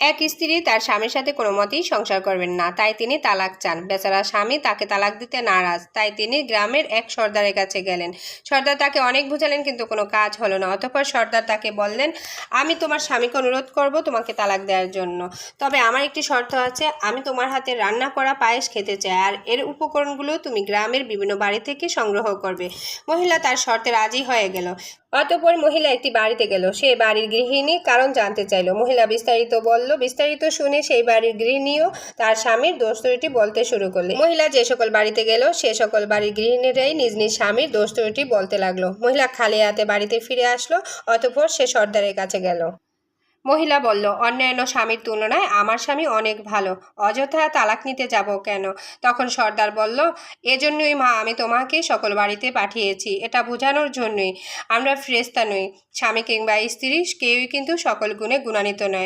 এক স্ত্রী তার স্বামীর সাথে কোনো মতেই সংসার করবেন না, তাই তিনি তালাক চান। বেচারা স্বামী তাকে তালাক দিতে নারাজ, তাই তিনি গ্রামের এক সর্দারের কাছে গেলেন। সর্দার তাকে অনেক বুঝালেন, কিন্তু কোনো কাজ হলো না। অতঃপর সর্দার তাকে বললেন, আমি তোমার স্বামীকে অনুরোধ করব তোমাকে তালাক দেওয়ার জন্য, তবে আমার একটি শর্ত আছে। আমি তোমার হাতে রান্না করা পায়েস খেতে চাই, আর এর উপকরণগুলো তুমি গ্রামের বিভিন্ন বাড়ি থেকে সংগ্রহ করবে। মহিলা তার শর্তে রাজি হয়ে গেল। অতঃপর মহিলা একটি বাড়িতে গেল। সে বাড়ির গৃহিণী কারণ জানতে চাইল। মহিলা বিস্তারিত বলল। বিস্তারিত শুনে সেই বাড়ির গৃহিণীও তার স্বামীর দোষ ত্রুটি বলতে শুরু করলেন। মহিলা যে সকল বাড়িতে গেল, সে সকল বাড়ির গৃহিণীরাই নিজ নিজ স্বামীর দোষ ত্রুটি বলতে লাগলো। মহিলা খালি হাতে বাড়িতে ফিরে আসলো। অতঃপর সে সর্দারের কাছে গেল। মহিলা বলল, অন্যান্য স্বামীর তুলনায় আমার স্বামী অনেক ভালো, অযথা তালাক নিতে যাব কেন? তখন সর্দার বলল, এজন্যই মা আমি তোমাকে সকল বাড়িতে পাঠিয়েছি, এটা বোঝানোর জন্যই। আমরা ফেরেশতা নই। স্বামী কিংবা স্ত্রী কেউই কিন্তু সকল গুণে গুণান্বিত নয়।